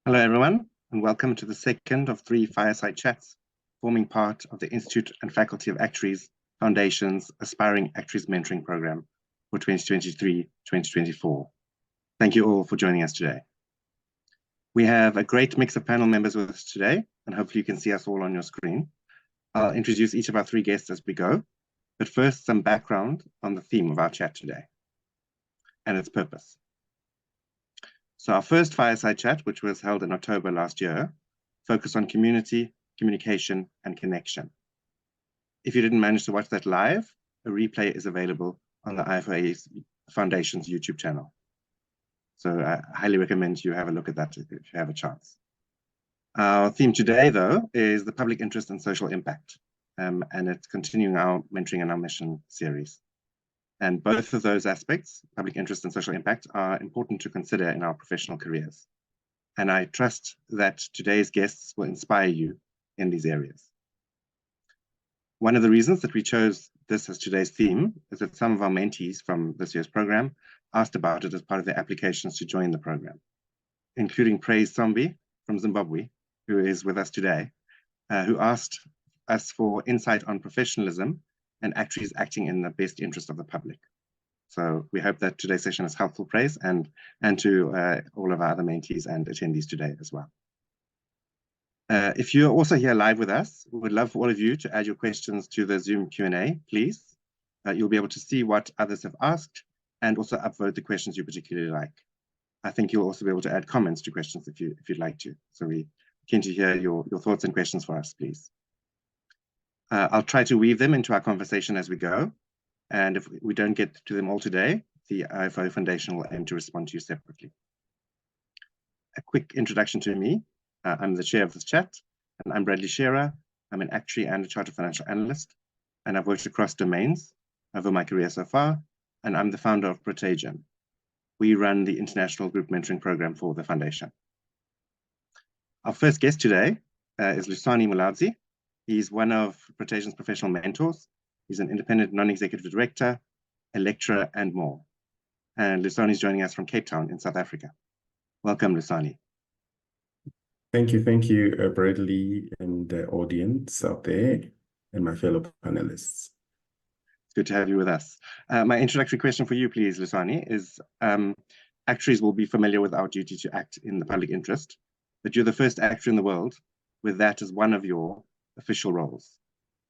Hello, everyone, and welcome to the second of 3 fireside chats, forming part of the Institute and Faculty of Actuaries Foundation's Aspiring Actuaries Mentoring Program for 2023-2024. Thank you all for joining us today. We have a great mix of panel members with us today, and hopefully you can see us all on your screen. I'll introduce each of our 3 guests as we go, but first some background on the theme of our chat today and its purpose. So our first fireside chat, which was held in October last year, focused on community, communication, and connection. If you didn't manage to watch that live, a replay is available on the IFoA Foundation's YouTube channel. So I highly recommend you have a look at that if you have a chance. Our theme today, though, is the public interest and social impact, and it's continuing our mentoring and our mission series. And both of those aspects, public interest and social impact, are important to consider in our professional careers. And I trust that today's guests will inspire you in these areas. One of the reasons that we chose this as today's theme is that some of our mentees from this year's program asked about it as part of their applications to join the program, including Praise Sombi from Zimbabwe, who is with us today, who asked us for insight on professionalism and actuaries acting in the best interest of the public. So we hope that today's session is helpful, Praise, and to all of our other mentees and attendees today as well. If you're also here live with us, we would love for all of you to add your questions to the Zoom Q&A, please. You'll be able to see what others have asked and also upvote the questions you particularly like. I think you'll also be able to add comments to questions if you'd like to. So we're keen to hear your thoughts and questions for us, please. I'll try to weave them into our conversation as we go. And if we don't get to them all today, the IFoA Foundation will aim to respond to you separately. A quick introduction to me. I'm the chair of this chat, and I'm Bradley Shearer. I'm an actuary and a chartered financial analyst, and I've worked across domains over my career so far, and I'm the founder of Protegion. We run the international group mentoring program for the foundation. Our first guest today is Lusani Mulaudzi. He's one of Protagion's professional mentors. He's an independent non-executive director, a lecturer, and more. And Lusani is joining us from Cape Town in South Africa. Welcome, Lusani. Thank you, Bradley, and the audience out there, and my fellow panelists. It's good to have you with us. My introductory question for you, please, Lusani, is actuaries will be familiar with our duty to act in the public interest, but you're the first actuary in the world with that as one of your official roles.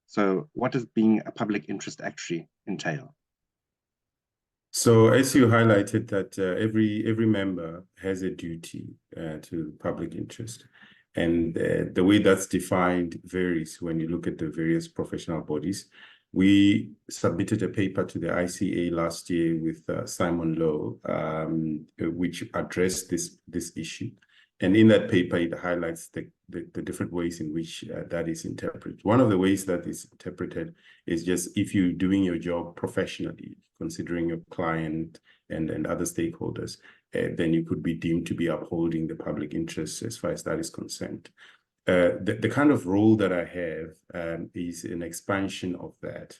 So what does being a public interest actuary entail? So as you highlighted that every member has a duty to public interest. And the way that's defined varies when you look at the various professional bodies. We submitted a paper to the ICA last year with Simon Lowe, which addressed this issue. And in that paper, it highlights the different ways in which that is interpreted. One of the ways that is interpreted is just if you're doing your job professionally, considering your client and other stakeholders, then you could be deemed to be upholding the public interest as far as that is concerned. The kind of role that I have is an expansion of that.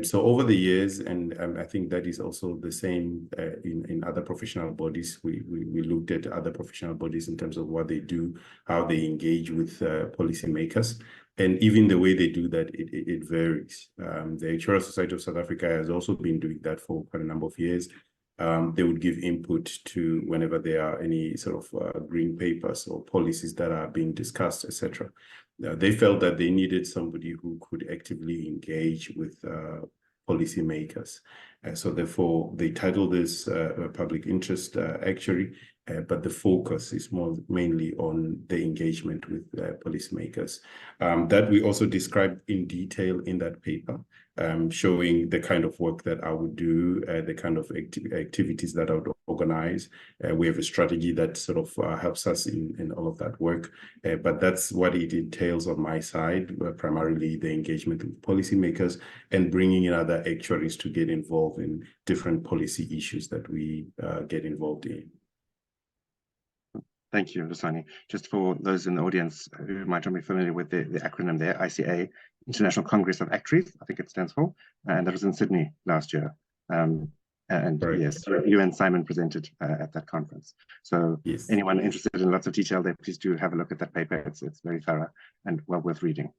So over the years, and I think that is also the same in other professional bodies, we looked at other professional bodies in terms of what they do, how they engage with policymakers, and even the way they do that, it varies. The Actuarial Society of South Africa has also been doing that for quite a number of years. They would give input to whenever there are any sort of green papers or policies that are being discussed, etc. They felt that they needed somebody who could actively engage with policymakers. So therefore, they titled this Public Interest Actuary, but the focus is mainly on the engagement with policymakers. That we also described in detail in that paper, showing the kind of work that I would do, the kind of activities that I would organize. We have a strategy that sort of helps us in all of that work, but that's what it entails on my side, primarily the engagement with policymakers and bringing in other actuaries to get involved in different policy issues that we get involved in. Thank you, Lusani. Just for those in the audience who might not be familiar with the acronym there, ICA, International Congress of Actuaries, I think it stands for, and that was in Sydney last year. And Correct. yes, you and Simon presented at that conference. So Yes. anyone interested in lots of detail there, please do have a look at that paper. It's very thorough and well worth reading.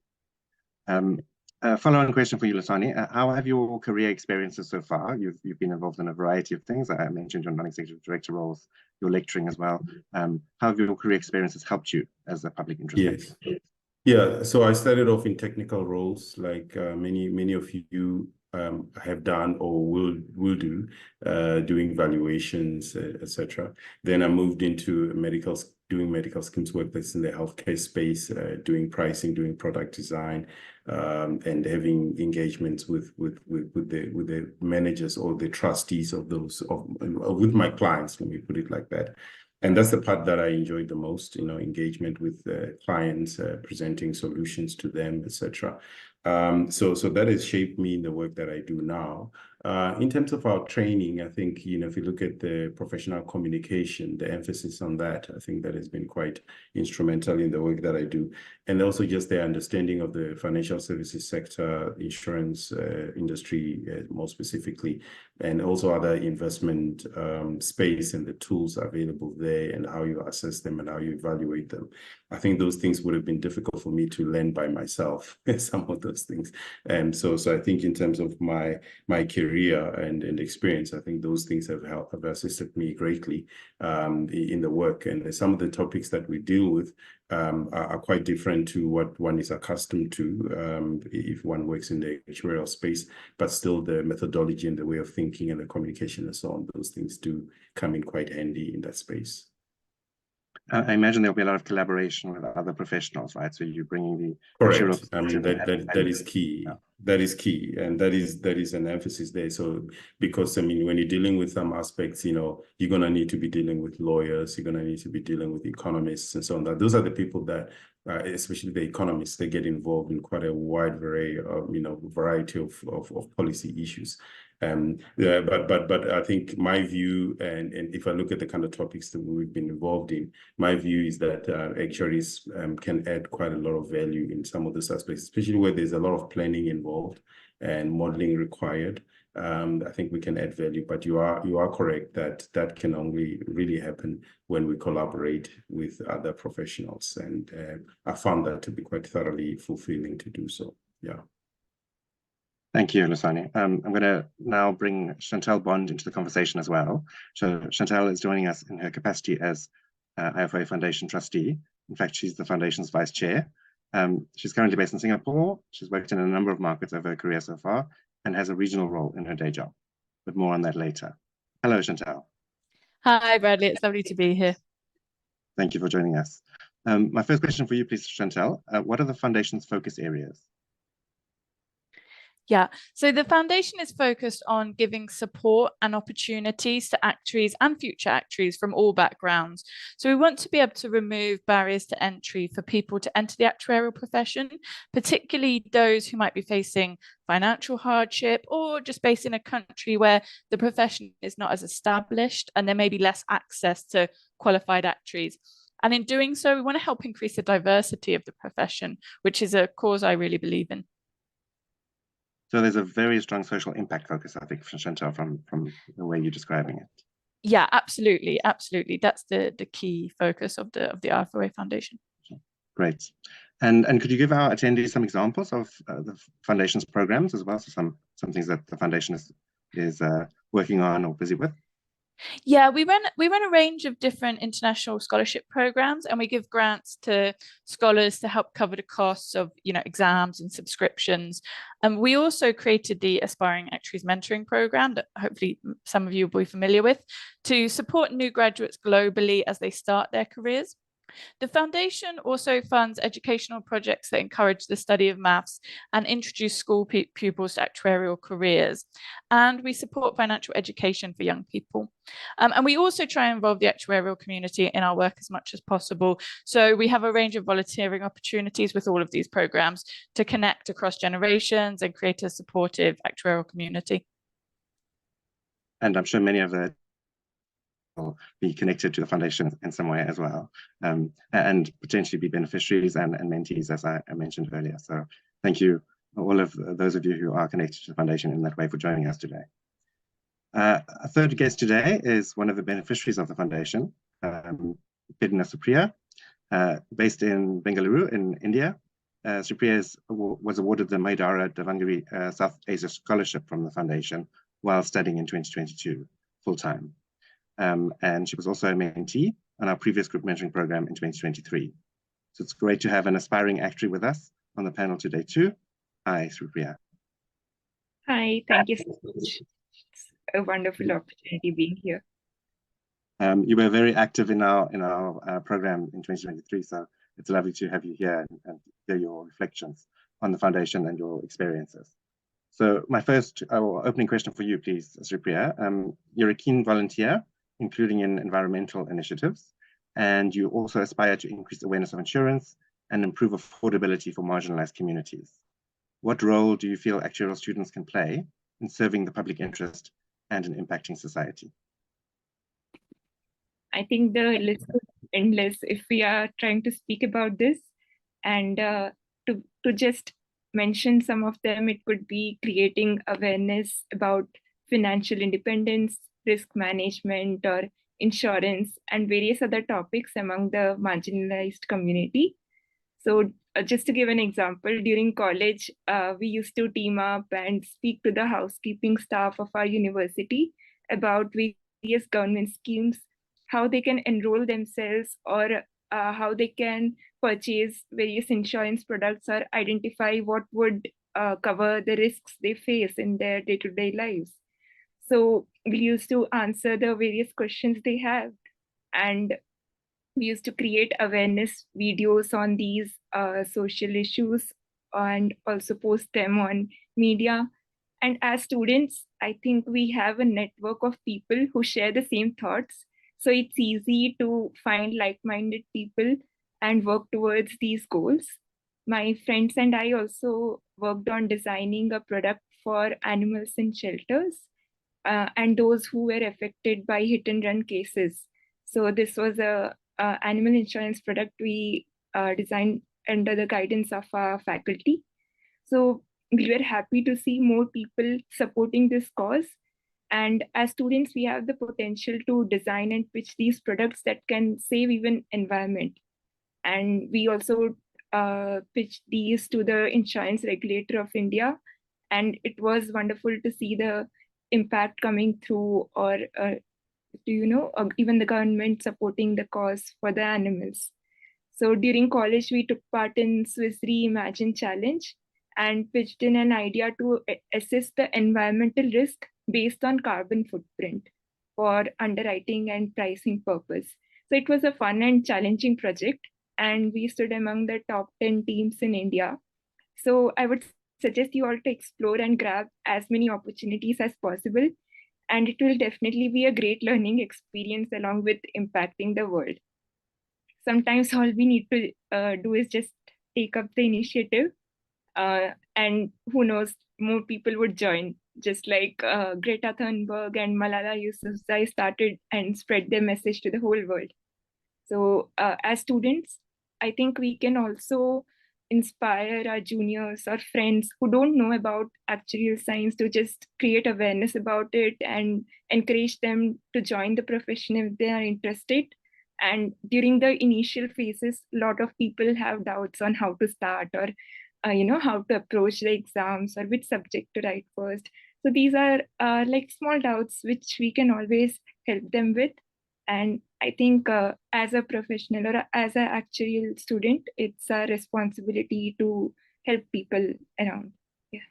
A follow-on question for you, Lusani. How have your career experiences so far? You've been involved in a variety of things. I mentioned your non-executive director roles, your lecturing as well. How have your career experiences helped you as a public interest? Yes. Yeah, so I started off in technical roles, like many of you have done or will do, doing valuations, etc. Then I moved into doing medical schemes work that's in the healthcare space, doing pricing, doing product design, and having engagements with the managers or the trustees of those with my clients, let me put it like that. And that's the part that I enjoyed the most, engagement with clients, presenting solutions to them, etc. So that has shaped me in the work that I do now. In terms of our training, I think, if you look at the professional communication, the emphasis on that, I think that has been quite instrumental in the work that I do. And also just the understanding of the financial services sector, insurance industry, more specifically, and also other investment space and the tools available there and how you assess them and how you evaluate them. I think those things would have been difficult for me to learn by myself, some of those things. And so I think in terms of my career and experience, I think those things have assisted me greatly in the work. And some of the topics that we deal with are quite different to what one is accustomed to if one works in the actuarial space, but still the methodology and the way of thinking and the communication and so on, those things do come in quite handy in that space. I imagine there'll be a lot of collaboration with other professionals, right? So you're bringing the correct. I mean that is key. Yeah. That is key, and that is an emphasis there. So because when you're dealing with some aspects, you're gonna need to be dealing with lawyers, you're gonna need to be dealing with economists and so on. Those are the people that, especially the economists, they get involved in quite a wide variety of policy issues. But I think my view, and if I look at the kind of topics that we've been involved in, my view is that actuaries can add quite a lot of value in some of those aspects, especially where there's a lot of planning involved and modeling required. I think we can add value, but you are correct that can only really happen when we collaborate with other professionals, and I found that to be quite thoroughly fulfilling to do so. Yeah. Thank you, Lusani. I'm going to now bring Chantal Bond into the conversation as well. So Chantal is joining us in her capacity as IFoA Foundation trustee. In fact, she's the foundation's vice chair. She's currently based in Singapore. She's worked in a number of markets over her career so far and has a regional role in her day job. But more on that later. Hello, Chantal. Hi, Bradley. It's lovely to be here. Thank you for joining us. My first question for you, please, Chantal. What are the foundation's focus areas? Yeah, so the foundation is focused on giving support and opportunities to actuaries and future actuaries from all backgrounds. So we want to be able to remove barriers to entry for people to enter the actuarial profession, particularly those who might be facing financial hardship or just based in a country where the profession is not as established and there may be less access to qualified actuaries. And in doing so, we want to help increase the diversity of the profession, which is a cause I really believe in. So there's a very strong social impact focus, I think, from Chantal, from the way you're describing it. Yeah, absolutely. That's the key focus of the IFoA Foundation. Great. And could you give our attendees some examples of the foundation's programs as well? So some things that the foundation is working on or busy with? Yeah, we run a range of different international scholarship programs, and we give grants to scholars to help cover the costs of exams and subscriptions. And we also created the Aspiring Actuaries Mentoring Program that hopefully some of you will be familiar with, to support new graduates globally as they start their careers. The foundation also funds educational projects that encourage the study of maths and introduce school pupils to actuarial careers. And we support financial education for young people. And we also try and involve the actuarial community in our work as much as possible. So we have a range of volunteering opportunities with all of these programs to connect across generations and create a supportive actuarial community. And I'm sure many of the will be connected to the foundation in some way as well, and potentially be beneficiaries and mentees, as I mentioned earlier. So thank you, all of those of you who are connected to the foundation in that way, for joining us today. A third guest today is one of the beneficiaries of the foundation, Peddina Sripriya, based in Bengaluru in India. Sripriya was awarded the Maidara Davangere South Asia Scholarship from the foundation while studying in 2022 full-time. And she was also a mentee on our previous group mentoring program in 2023. So it's great to have an aspiring actuary with us on the panel today too. Hi, Sripriya. Hi, thank you so much. It's a wonderful opportunity being here. You were very active in our program in 2023, so it's lovely to have you here and hear your reflections on the foundation and your experiences. So my first opening question for you, please, Sripriya. You're a keen volunteer, including in environmental initiatives, and you also aspire to increase awareness of insurance and improve affordability for marginalized communities. What role do you feel actuarial students can play in serving the public interest and in impacting society? I think the list is endless if we are trying to speak about this. And to just mention some of them, it could be creating awareness about financial independence, risk management, or insurance, and various other topics among the marginalized community. So just to give an example, during college, we used to team up and speak to the housekeeping staff of our university about various government schemes, how they can enroll themselves, or how they can purchase various insurance products or identify what would cover the risks they face in their day-to-day lives. So we used to answer the various questions they have, and we used to create awareness videos on these social issues and also post them on media. And as students, I think we have a network of people who share the same thoughts. So it's easy to find like-minded people and work towards these goals. My friends and I also worked on designing a product for animals in shelters and those who were affected by hit and run cases. So this was a animal insurance product we designed under the guidance of our faculty. So we were happy to see more people supporting this cause. And as students, we have the potential to design and pitch these products that can save even environment. And we also pitched these to the insurance regulator of India. And it was wonderful to see the impact coming through, or even the government supporting the cause for the animals. So during college, we took part in Swiss Reimagine Challenge and pitched in an idea to assess the environmental risk based on carbon footprint for underwriting and pricing purpose. So it was a fun and challenging project, and we stood among the top 10 teams in India. So I would suggest you all to explore and grab as many opportunities as possible, and it will definitely be a great learning experience along with impacting the world. Sometimes all we need to do is just take up the initiative, and who knows, more people would join, just like Greta Thunberg and Malala Yousafzai started and spread their message to the whole world. So as students, I think we can also inspire our juniors or friends who don't know about actuarial science to just create awareness about it and encourage them to join the profession if they are interested. And during the initial phases, a lot of people have doubts on how to start, or how to approach the exams, or which subject to write first. So these are like small doubts which we can always help them with. And I think as a professional or as an actuarial student, it's a responsibility to help people around. Yeah.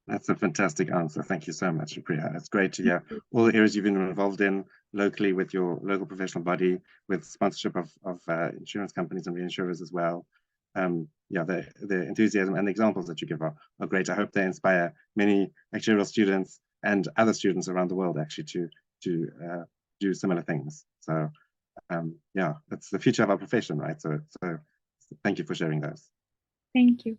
That's a fantastic answer. Thank you so much, Sripriya. It's great to hear all the areas you've been involved in locally with your local professional body, with sponsorship of insurance companies and reinsurers as well. The enthusiasm and the examples that you give are great. I hope they inspire many actuarial students and other students around the world actually to do similar things. So it's the future of our profession, right? So thank you for sharing those. Thank you.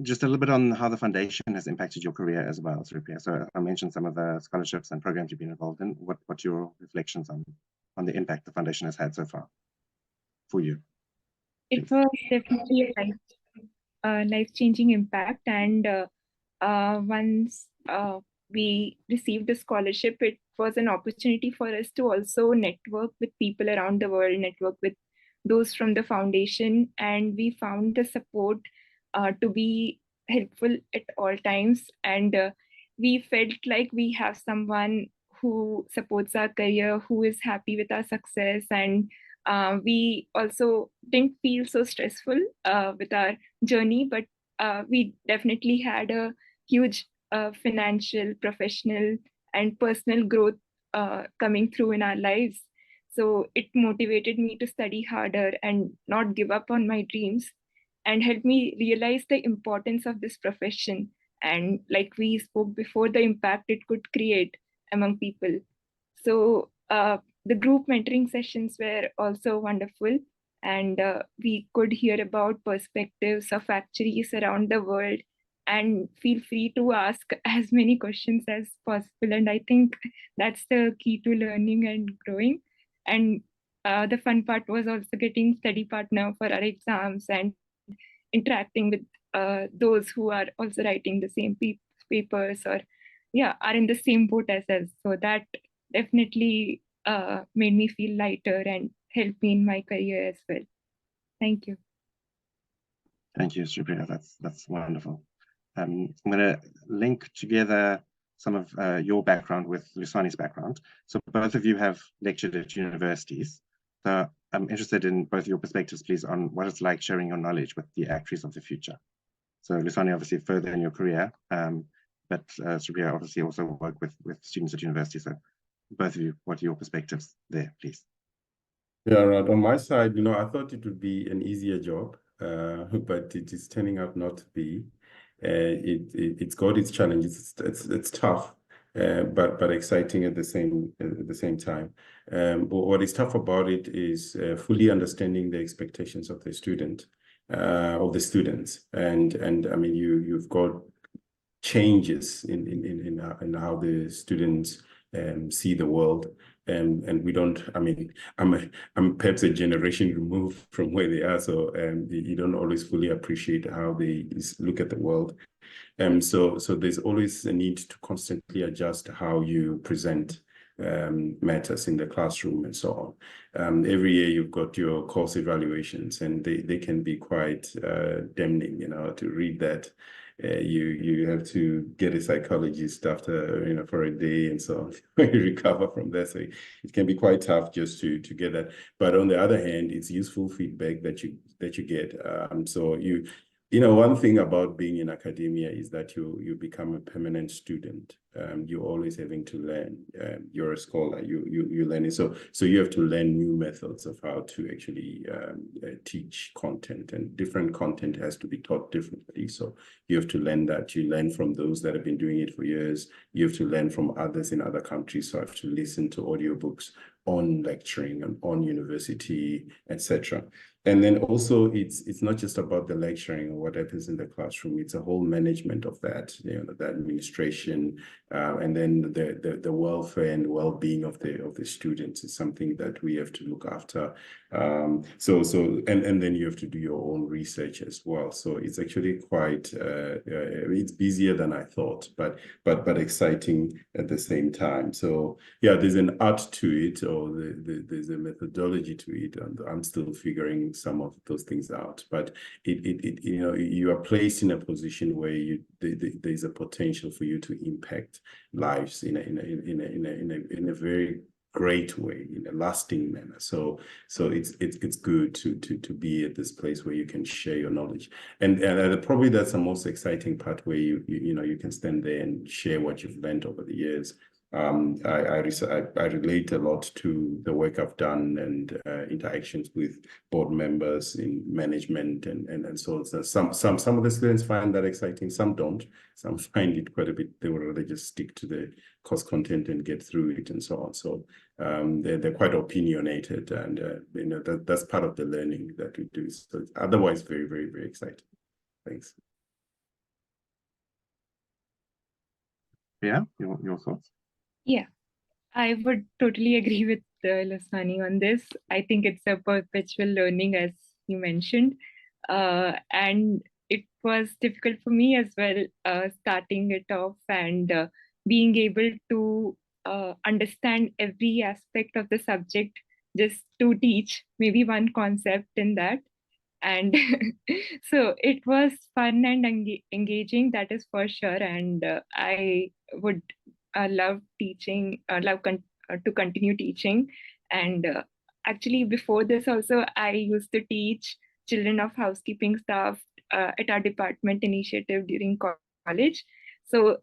Just a little bit on how the foundation has impacted your career as well, Sripriya. So I mentioned some of the scholarships and programs you've been involved in. What's your reflections on the impact the foundation has had so far for you? It was definitely a life-changing impact. And once we received a scholarship, it was an opportunity for us to also network with people around the world, network with those from the foundation, and we found the support to be helpful at all times. And we felt like we have someone who supports our career, who is happy with our success. And we also didn't feel so stressful with our journey, but we definitely had a huge financial, professional, and personal growth coming through in our lives. So it motivated me to study harder and not give up on my dreams, and helped me realize the importance of this profession, and, like we spoke before, the impact it could create among people. So the group mentoring sessions were also wonderful, and we could hear about perspectives of actuaries around the world, and feel free to ask as many questions as possible. And I think that's the key to learning and growing. And the fun part was also getting study partner for our exams and interacting with those who are also writing the same papers, or are in the same boat as us. So that definitely made me feel lighter and helped me in my career as well. Thank you. Thank you, Sripriya. That's wonderful. I'm going to link together some of your background with Lusani's background. So both of you have lectured at universities. So I'm interested in both your perspectives, please, on what it's like sharing your knowledge with the actuaries of the future. So Lusani, obviously further in your career, but Sripriya obviously also work with students at university. So both of you, what are your perspectives there, please? Yeah, right. On my side, I thought it would be an easier job, but it is turning out not to be. It's got its challenges. It's tough, but exciting at the same time. But what is tough about it is fully understanding the expectations of the student, of the students, and I mean you've got changes in how the students see the world. And we don't, I mean, I'm perhaps a generation removed from where they are, so you don't always fully appreciate how they look at the world. So there's always a need to constantly adjust how you present matters in the classroom and so on. Every year you've got your course evaluations, and they can be quite damning, to read that. You have to get a psychologist after, for a day and so on when you recover from that. So it can be quite tough just to get that. But on the other hand, it's useful feedback that you get. So one thing about being in academia is that you become a permanent student. You're always having to learn. You're a scholar. You learn it. So you have to learn new methods of how to actually teach content, and different content has to be taught differently. So you have to learn that. You learn from those that have been doing it for years. You have to learn from others in other countries. So I have to listen to audiobooks on lecturing and on university, etc. And then also it's not just about the lecturing or what happens in the classroom, it's a whole management of that, the administration, and then the welfare and well-being of the students is something that we have to look after. And then you have to do your own research as well. So it's actually quite, it's busier than I thought, but exciting at the same time. So yeah, there's an art to it, or there's a methodology to it, and I'm still figuring some of those things out. But you are placed in a position where there's a potential for you to impact lives in a very great way, in a lasting manner. So it's good to be at this place where you can share your knowledge, and probably that's the most exciting part, where you can stand there and share what you've learned over the years. I relate a lot to the work I've done and interactions with board members in management and so on. So some of the students find that exciting, some don't. Some find it quite a bit. They would rather just stick to the course content and get through it and so on. So they're quite opinionated, and that's part of the learning that we do. So it's otherwise very, very, very exciting. Thanks. Yeah, your thoughts? Yeah, I would totally agree with Lusani on this. I think it's a perpetual learning, as you mentioned. And it was difficult for me as well, starting it off and being able to understand every aspect of the subject just to teach maybe one concept in that. And so it was fun and engaging, that is for sure. And I would love teaching, to continue teaching. And actually, before this also, I used to teach children of housekeeping staff at our department initiative during college. So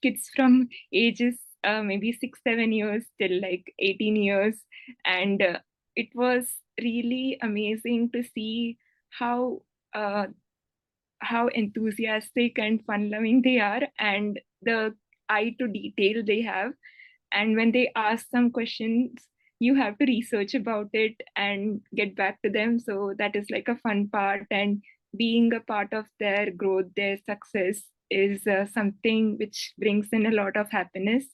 kids from ages maybe 6-7 years till like 18 years. And it was really amazing to see how enthusiastic and fun-loving they are, and the eye to detail they have. And when they ask some questions, you have to research about it and get back to them. So that is like a fun part, and being a part of their growth, their success is something which brings in a lot of happiness.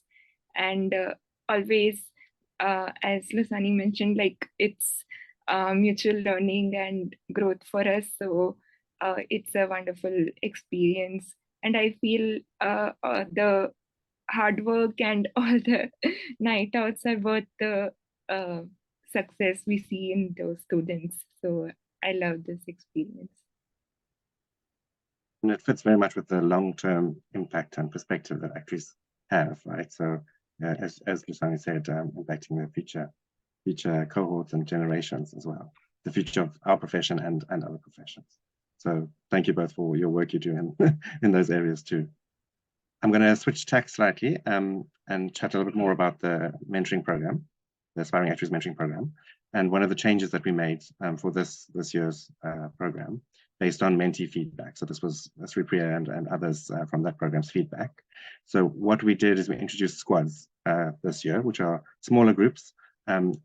And always, as Lusani mentioned, like it's mutual learning and growth for us. So it's a wonderful experience. And I feel the hard work and all the night outs are worth the success we see in those students. So I love this experience. And it fits very much with the long-term impact and perspective that actuaries have, right? So as Lusani said, impacting the future cohorts and generations as well, the future of our profession and other professions. So thank you both for your work you do in those areas too. I'm going to switch tack slightly and chat a little bit more about the mentoring program, the Aspiring Actuaries Mentoring Program. And one of the changes that we made for this year's program based on mentee feedback. So this was Sripriya and others from that program's feedback. So what we did is we introduced squads this year, which are smaller groups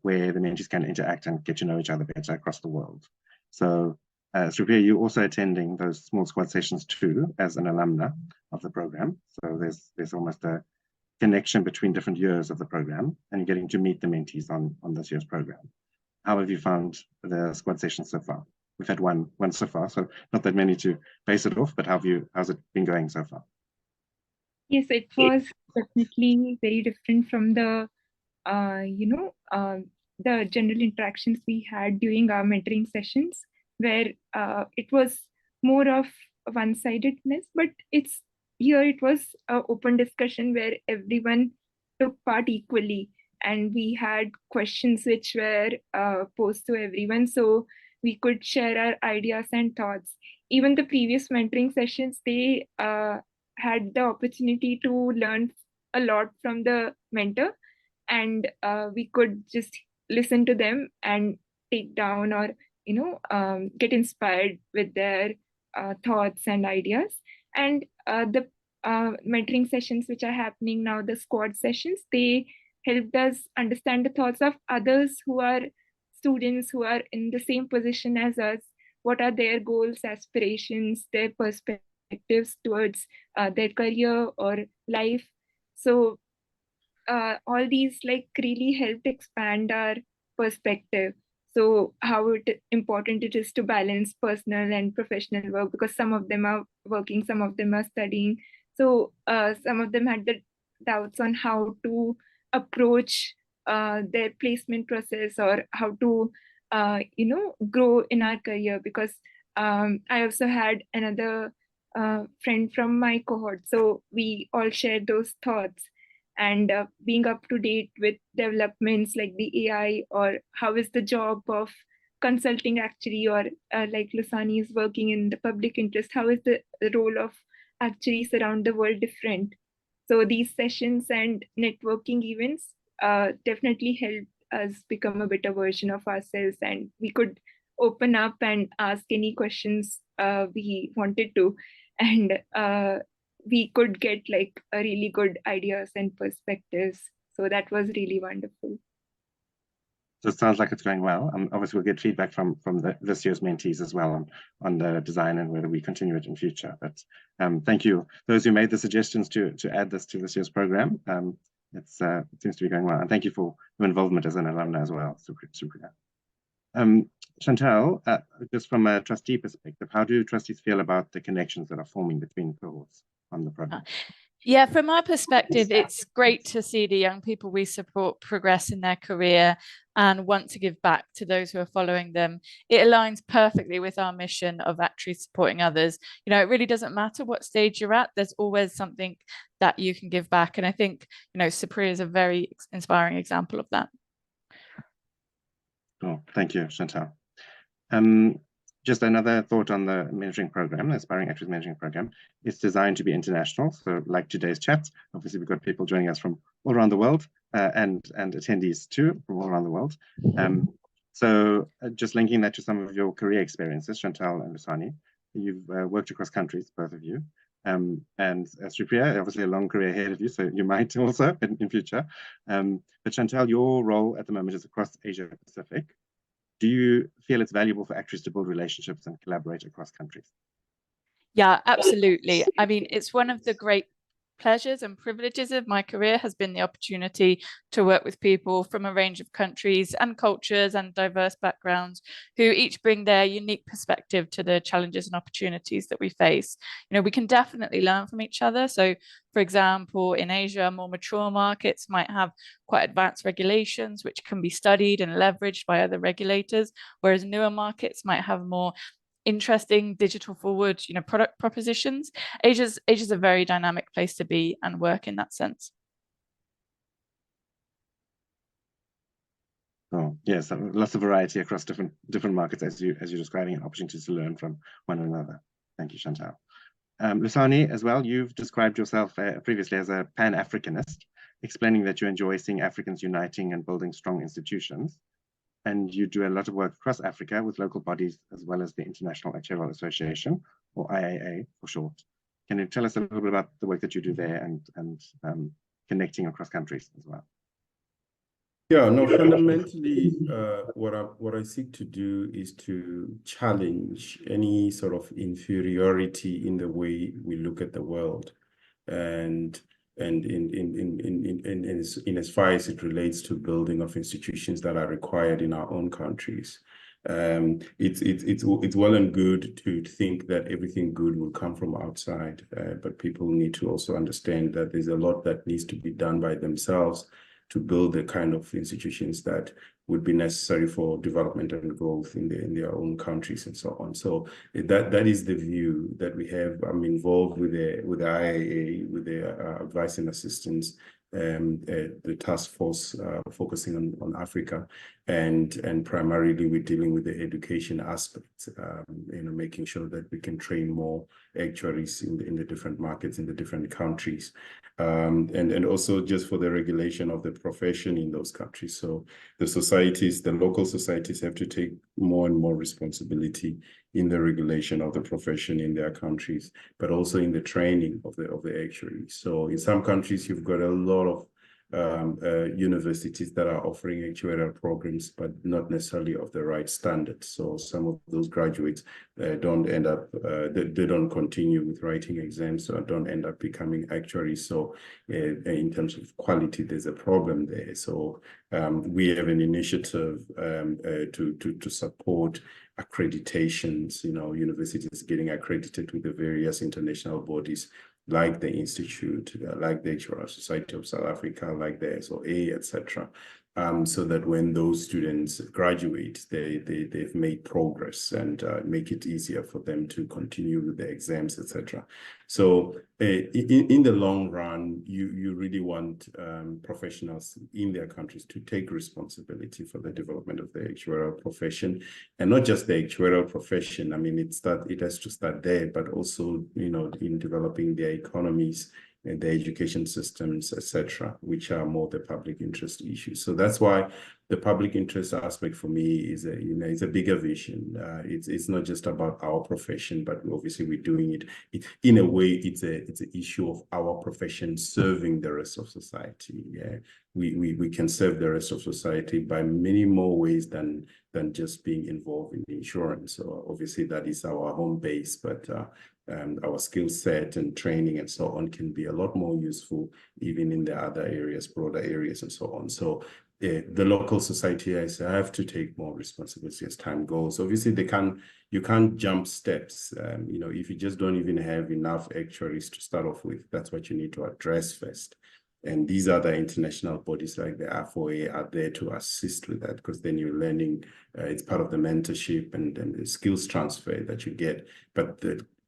where the mentees can interact and get to know each other better across the world. So Sripriya, you're also attending those small squad sessions too as an alumna of the program. So there's almost a connection between different years of the program, and you're getting to meet the mentees on this year's program. How have you found the squad sessions so far? We've had one so far, so not that many to base it off, but how's it been going so far? Yes, it was definitely very different from the the general interactions we had during our mentoring sessions, where it was more of one-sidedness, but here it was an open discussion where everyone took part equally, and we had questions which were posed to everyone, so we could share our ideas and thoughts. Even the previous mentoring sessions, they had the opportunity to learn a lot from the mentor, and we could just listen to them and take down or get inspired with their thoughts and ideas. And the mentoring sessions which are happening now, the squad sessions, they helped us understand the thoughts of others who are students who are in the same position as us. What are their goals, aspirations, their perspectives towards their career or life? So all these like really helped expand our perspective. So how important it is to balance personal and professional work, because some of them are working, some of them are studying. So some of them had the doubts on how to approach their placement process, or how to grow in our career, because I also had another friend from my cohort, so we all shared those thoughts. And being up to date with developments like the AI, or how is the job of consulting actuary, or like Lusani is working in the public interest, how is the role of actuaries around the world different? So these sessions and networking events definitely helped us become a better version of ourselves, and we could open up and ask any questions we wanted to, and we could get like a really good ideas and perspectives. So that was really wonderful. So it sounds like it's going well. Obviously, we'll get feedback from this year's mentees as well on the design and whether we continue it in future. But thank you, those who made the suggestions to add this to this year's program. It seems to be going well, and thank you for your involvement as an alumna as well, Sripriya. Chantal, just from a trustee perspective, how do trustees feel about the connections that are forming between cohorts on the program? Yeah, from our perspective, it's great to see the young people we support progress in their career and want to give back to those who are following them. It aligns perfectly with our mission of actually supporting others. You know, it really doesn't matter what stage you're at, there's always something that you can give back. And I think, you know, Sripriya is a very inspiring example of that. Oh, thank you, Chantal. Just another thought on the mentoring program, the Aspiring Actuaries Mentoring Program. It's designed to be international. So like today's chat, obviously we've got people joining us from all around the world and attendees too from all around the world. So just linking that to some of your career experiences, Chantal and Lusani, you've worked across countries, both of you. And Sripriya, obviously a long career ahead of you, so you might also in future. But Chantal, your role at the moment is across Asia Pacific. Do you feel it's valuable for actuaries to build relationships and collaborate across countries? Yeah, absolutely. I mean, it's one of the great pleasures and privileges of my career has been the opportunity to work with people from a range of countries and cultures and diverse backgrounds who each bring their unique perspective to the challenges and opportunities that we face. You know, we can definitely learn from each other. So, for example, in Asia, more mature markets might have quite advanced regulations, which can be studied and leveraged by other regulators, whereas newer markets might have more interesting digital forward, you know, product propositions. Asia's a very dynamic place to be and work in that sense. Oh yes, lots of variety across different markets as you're describing, and opportunities to learn from one another. Thank you, Chantal. Lusani, as well, you've described yourself previously as a Pan-Africanist, explaining that you enjoy seeing Africans uniting and building strong institutions. And you do a lot of work across Africa with local bodies, as well as the International Actuarial Association, or IAA for short. Can you tell us a little bit about the work that you do there and connecting across countries as well? Yeah, no, fundamentally, what I seek to do is to challenge any sort of inferiority in the way we look at the world, and in as far as it relates to building of institutions that are required in our own countries. It's well and good to think that everything good will come from outside, but people need to also understand that there's a lot that needs to be done by themselves to build the kind of institutions that would be necessary for development and growth in their own countries and so on. So that is the view that we have. I'm involved with the IAA, with the advice and assistance, the task force focusing on Africa, and primarily we're dealing with the education aspect, you know, making sure that we can train more actuaries in the different markets, in the different countries, and also just for the regulation of the profession in those countries. So the societies, the local societies, have to take more and more responsibility in the regulation of the profession in their countries, but also in the training of the actuaries. So in some countries, you've got a lot of universities that are offering actuarial programs, but not necessarily of the right standards. So some of those graduates don't end up, they don't continue with writing exams or don't end up becoming actuaries. So in terms of quality, there's a problem there. So we have an initiative to support accreditations, you know, universities getting accredited with the various international bodies like the Institute, like the Actuarial Society of South Africa, like the SOA, etc., so that when those students graduate, they've made progress and make it easier for them to continue with the exams, etc. So in the long run, you really want professionals in their countries to take responsibility for the development of the actuarial profession, and not just the actuarial profession. I mean, it has to start there, but also, you know, in developing their economies and the education systems, etc., which are more the public interest issues. So that's why the public interest aspect for me is it's a bigger vision. It's not just about our profession, but obviously we're doing it in a way. It's an issue of our profession serving the rest of society. Yeah, we can serve the rest of society by many more ways than just being involved in insurance. So obviously that is our home base, but our skill set and training and so on can be a lot more useful even in the other areas, broader areas and so on. So the local society has have to take more responsibility as time goes. Obviously, you can't jump steps. If you just don't even have enough actuaries to start off with, that's what you need to address first. And these other international bodies like the IFoA are there to assist with that, because then you're learning, it's part of the mentorship and the skills transfer that you get. But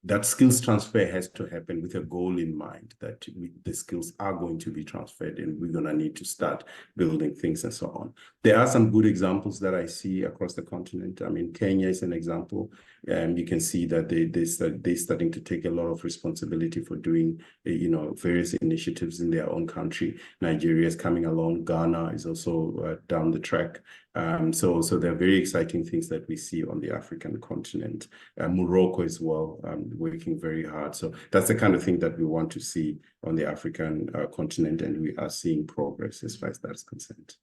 that skills transfer has to happen with a goal in mind, that the skills are going to be transferred and we're going to need to start building things and so on. There are some good examples that I see across the continent. I mean, Kenya is an example. You can see that they're starting to take a lot of responsibility for doing, various initiatives in their own country. Nigeria is coming along. Ghana is also down the track. So there are very exciting things that we see on the African continent. Morocco as well, working very hard. So that's the kind of thing that we want to see on the African continent, and we are seeing progress as far as that's concerned.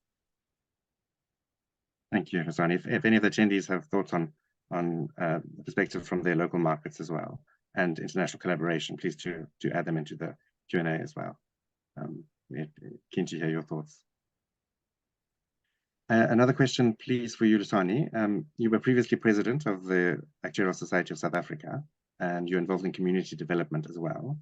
Thank you, Lusani. If any of the attendees have thoughts on the perspective from their local markets as well and international collaboration, please to add them into the Q&A as well. We're keen to hear your thoughts. Another question, please, for you, Lusani. You were previously president of the Actuarial Society of South Africa, and you're involved in community development as well.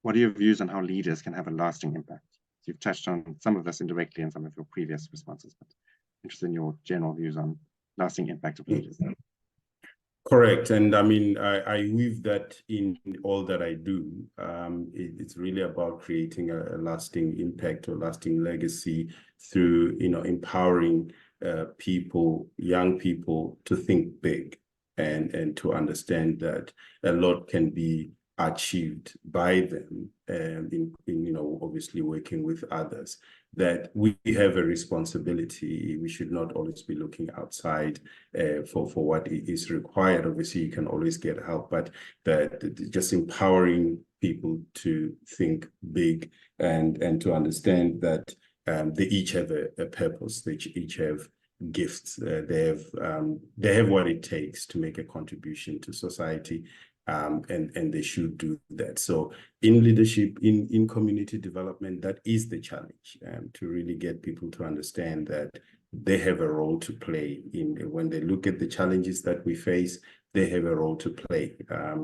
What are your views on how leaders can have a lasting impact? You've touched on some of this indirectly in some of your previous responses, but interested in your general views on lasting impact of leaders. Correct. And I mean, I weave that in all that I do. It's really about creating a lasting impact or lasting legacy through, empowering people, young people, to think big and to understand that a lot can be achieved by them, in obviously working with others. That we have a responsibility. We should not always be looking outside for what is required. Obviously, you can always get help, but that just empowering people to think big and to understand that they each have a purpose. They each have gifts. They have what it takes to make a contribution to society. And they should do that. So in leadership, in community development, that is the challenge, to really get people to understand that they have a role to play when they look at the challenges that we face. They have a role to play.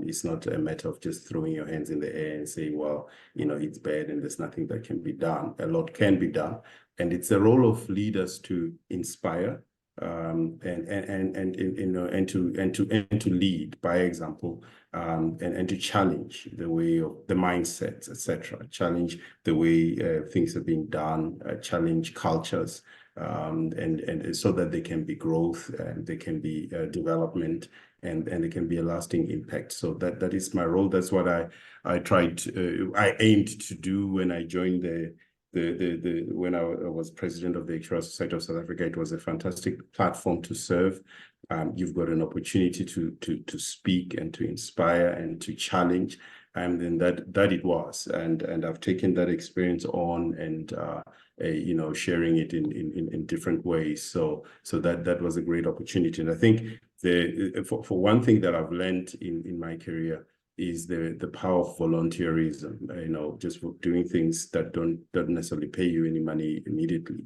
It's not a matter of just throwing your hands in the air and saying, well, it's bad and there's nothing that can be done. A lot can be done. And it's the role of leaders to inspire, and to lead by example, and to challenge the way of the mindsets, etc. Challenge the way things are being done, challenge cultures, and so that there can be growth and there can be development and there can be a lasting impact. So that is my role. That's what I aimed to do when I joined when I was president of the Actuarial Society of South Africa. It was a fantastic platform to serve. You've got an opportunity to speak and to inspire and to challenge, and then that it was. And I've taken that experience on and sharing it in different ways. So that was a great opportunity. And I think for one thing that I've learned in my career is the power of volunteerism, just for doing things that don't necessarily pay you any money immediately.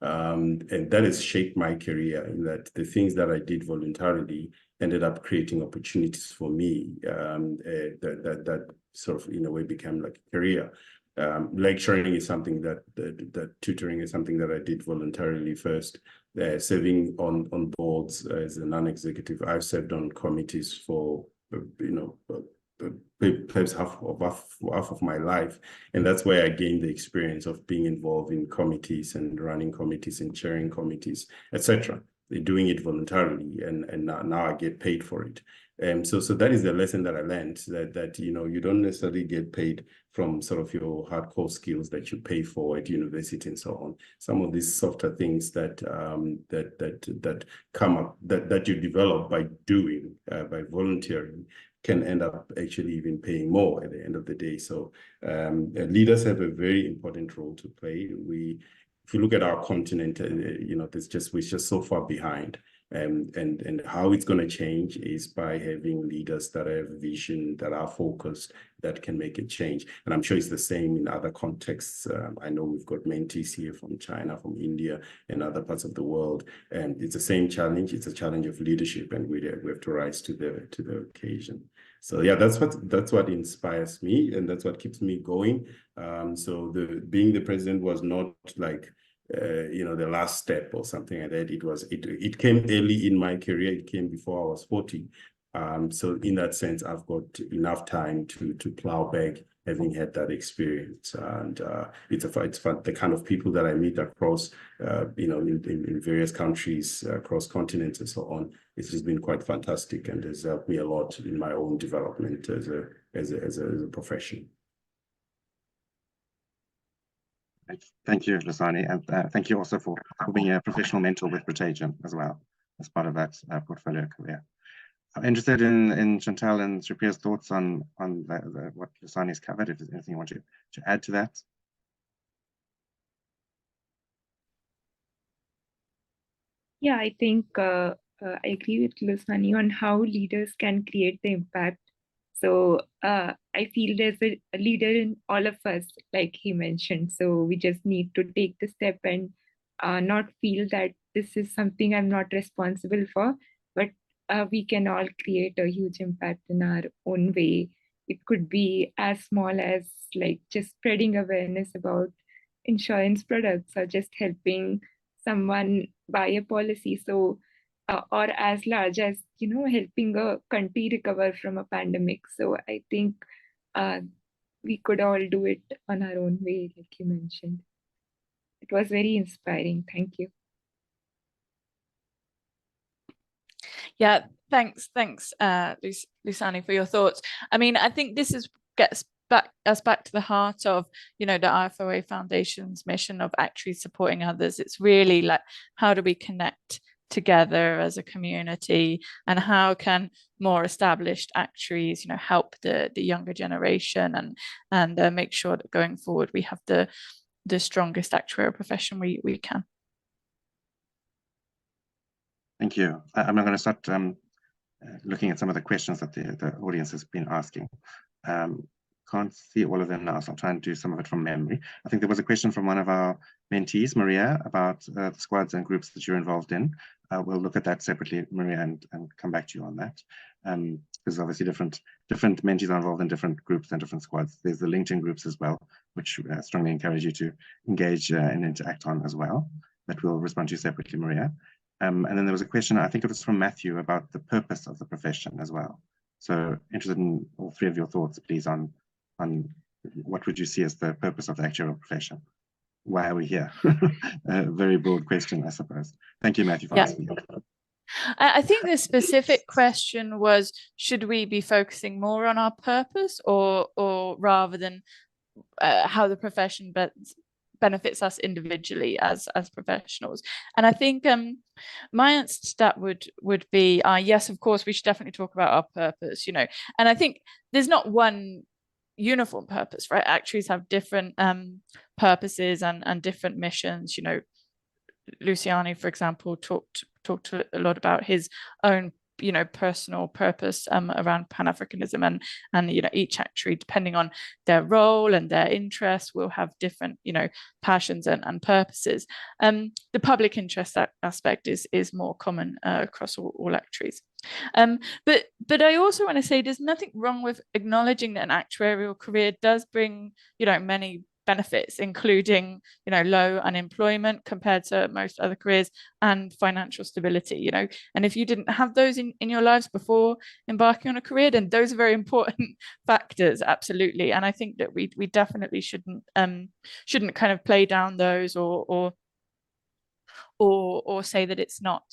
And that has shaped my career, in that the things that I did voluntarily ended up creating opportunities for me, that sort of in a way became like a career. Lecturing is something that tutoring is something that I did voluntarily first. Serving on boards as a non-executive, I've served on committees for perhaps half of my life, and that's where I gained the experience of being involved in committees and running committees and chairing committees, etc. Doing it voluntarily, and now I get paid for it. So that is the lesson that I learned, that you don't necessarily get paid from sort of your hardcore skills that you pay for at university and so on. Some of these softer things that come up that you develop by doing, by volunteering, can end up actually even paying more at the end of the day. So leaders have a very important role to play. If you look at our continent, we're just so far behind. And how it's going to change is by having leaders that have vision, that are focused, that can make a change. And I'm sure it's the same in other contexts. I know we've got mentees here from China, from India, and other parts of the world. And it's the same challenge. It's a challenge of leadership, and we have to rise to the occasion. So yeah, that's what inspires me, and that's what keeps me going. So being the president was not like the last step or something like that. It came early in my career. It came before I was 40. So in that sense, I've got enough time to plow back, having had that experience. And it's fun. The kind of people that I meet across, in various countries, across continents and so on, it's just been quite fantastic, and has helped me a lot in my own development as a profession. Thank you, Lusani, and thank you also for being a professional mentor with Protection as well, as part of that portfolio career. I'm interested in Chantal and Sripriya's thoughts on what Lusani's covered, if there's anything you want to add to that. Yeah, I think I agree with Lusani on how leaders can create the impact. So I feel there's a leader in all of us, like he mentioned. So we just need to take the step and not feel that this is something I'm not responsible for, but we can all create a huge impact in our own way. It could be as small as like just spreading awareness about insurance products, or just helping someone buy a policy. So or as large as, helping a country recover from a pandemic. So I think we could all do it on our own way, like you mentioned. It was very inspiring. Thank you. Yeah, thanks, Lusani, for your thoughts. I mean, I think this gets us back to the heart of, the IFoA Foundation's mission of actually supporting others. It's really like, how do we connect together as a community, and how can more established actuaries help the younger generation, and make sure that going forward we have the strongest actuarial profession we can. Thank you. I'm now going to start looking at some of the questions that the audience has been asking. Can't see all of them now, so I'll try and do some of it from memory. I think there was a question from one of our mentees, Maria, about the squads and groups that you're involved in. We'll look at that separately, Maria, and come back to you on that. There's obviously different mentees are involved in different groups and different squads. There's the LinkedIn groups as well, which strongly encourage you to engage and interact on as well. That we'll respond to separately, Maria. And then there was a question, I think it was from Matthew, about the purpose of the profession as well. So interested in all three of your thoughts, please, on what would you see as the purpose of the actuarial profession? Why are we here? A very broad question, I suppose. Thank you, Matthew, for asking. I think the specific question was, should we be focusing more on our purpose, or rather than how the profession benefits us individually as professionals? And I think my answer to that would be yes, of course, we should definitely talk about our purpose, and I think there's not one uniform purpose, right? Actuaries have different purposes and different missions. Lusani, for example, talked a lot about his own personal purpose around Pan-Africanism, and each actuary, depending on their role and their interests, will have different passions and purposes. The public interest aspect is more common across all actuaries. But I also want to say there's nothing wrong with acknowledging that an actuarial career does bring many benefits, including low unemployment compared to most other careers, and financial stability. And if you didn't have those in your lives before embarking on a career, then those are very important factors, absolutely. And I think that we definitely shouldn't kind of play down those or say that it's not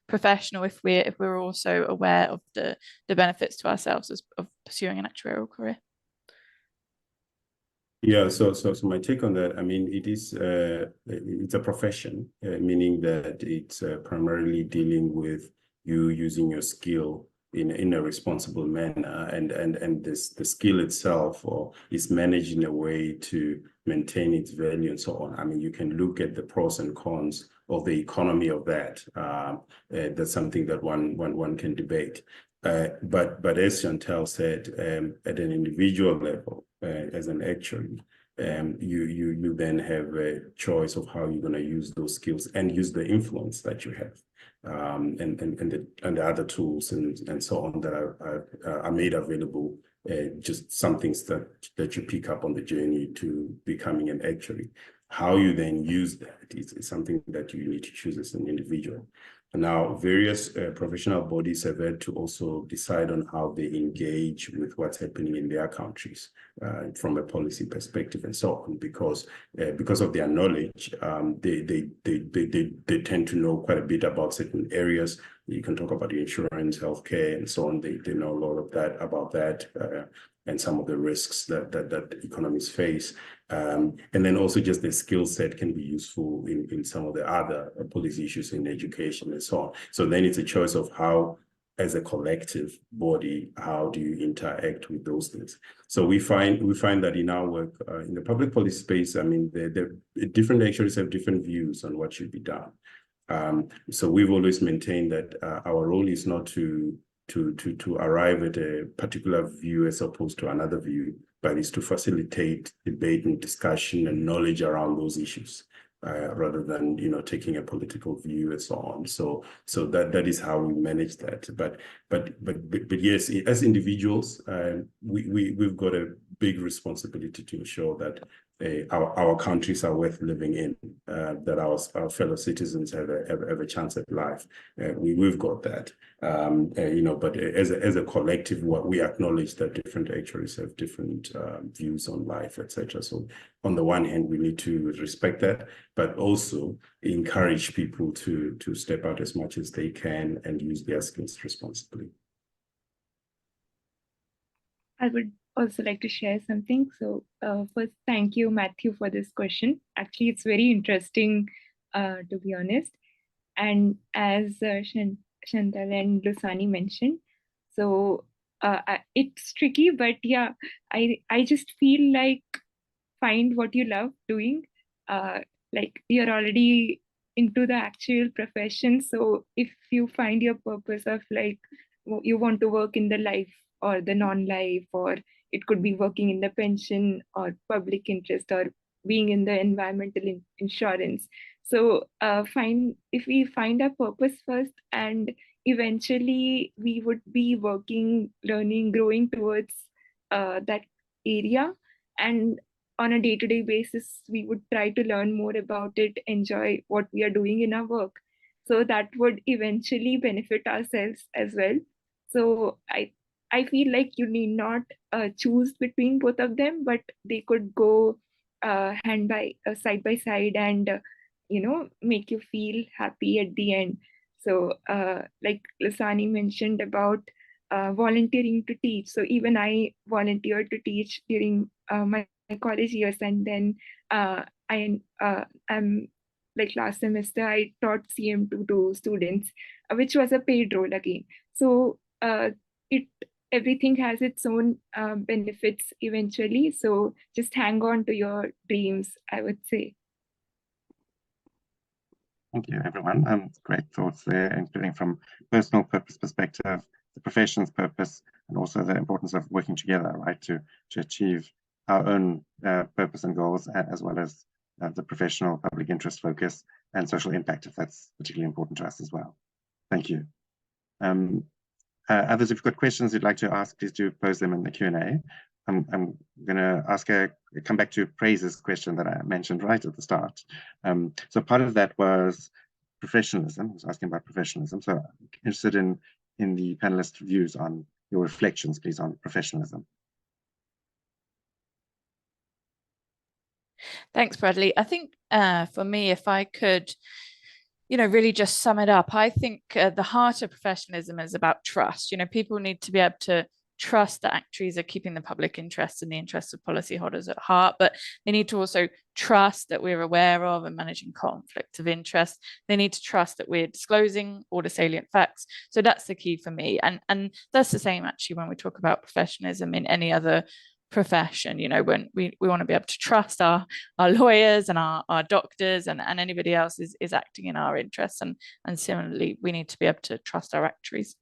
professional if we're also aware of the benefits to ourselves of pursuing an actuarial career. Yeah, so my take on that, I mean, it's a profession, meaning that it's primarily dealing with you using your skill in a responsible manner, and the skill itself or is managed in a way to maintain its value and so on. I mean, you can look at the pros and cons of the economy of that. That's something that one can debate. But as Chantal said, at an individual level, as an actuary, you then have a choice of how you're going to use those skills and use the influence that you have, and the other tools and so on that are made available. Just some things that you pick up on the journey to becoming an actuary. How you then use that is something that you need to choose as an individual. Now, various professional bodies have had to also decide on how they engage with what's happening in their countries from a policy perspective and so on, because of their knowledge, they tend to know quite a bit about certain areas. You can talk about insurance, healthcare, and so on. They know a lot of that about that. And some of the risks that economies face. And then also just the skill set can be useful in some of the other policy issues in education and so on. So then it's a choice of how, as a collective body, how do you interact with those things? So we find that in our work in the public policy space, I mean, the different actuaries have different views on what should be done. So we've always maintained that our role is not to arrive at a particular view as opposed to another view, but is to facilitate debate and discussion and knowledge around those issues, rather than taking a political view and so on. So that is how we manage that. But yes, as individuals, we've got a big responsibility to ensure that our countries are worth living in, that our fellow citizens have a chance at life. We've got that, but as a collective, we acknowledge that different actuaries have different views on life, etc. So on the one hand, we need to respect that, but also encourage people to step out as much as they can and use their skills responsibly. I would also like to share something. So first, thank you, Matthew, for this question. Actually, it's very interesting, to be honest. And as Chantal and Lusani mentioned, so it's tricky, but yeah, I just feel like find what you love doing. Like you're already into the actual profession. So if you find your purpose of like, you want to work in the life or the non-life, or it could be working in the pension or public interest or being in the environmental insurance. So if we find our purpose first, and eventually we would be working, learning, growing towards that area. And on a day-to-day basis, we would try to learn more about it, enjoy what we are doing in our work. So that would eventually benefit ourselves as well. So I feel like you need not choose between both of them, but they could go side by side and make you feel happy at the end. So like Lusani mentioned about volunteering to teach. So even I volunteered to teach during my college years, and then I'm like last semester I taught CM2 to students, which was a paid role again. So everything has its own benefits eventually. So just hang on to your dreams, I would say. Thank you, everyone. Great thoughts there, including from personal purpose perspective, the profession's purpose, and also the importance of working together, right, to achieve our own purpose and goals, as well as the professional public interest focus and social impact, if that's particularly important to us as well. Thank you. Others, if you've got questions you'd like to ask, please do pose them in the Q&A. I'm going to come back to Praise's question that I mentioned right at the start. So part of that was professionalism. I was asking about professionalism. So I'm interested in the panelists' views on your reflections, please, on professionalism. Thanks, Bradley. I think for me, if I could, really just sum it up, I think the heart of professionalism is about trust. People need to be able to trust that actuaries are keeping the public interest and the interests of policyholders at heart, but they need to also trust that we're aware of and managing conflicts of interest. They need to trust that we're disclosing all the salient facts. So that's the key for me. And that's the same actually when we talk about professionalism in any other profession. You know, when we want to be able to trust our lawyers and our doctors and anybody else is acting in our interests. And similarly, we need to be able to trust our actuaries.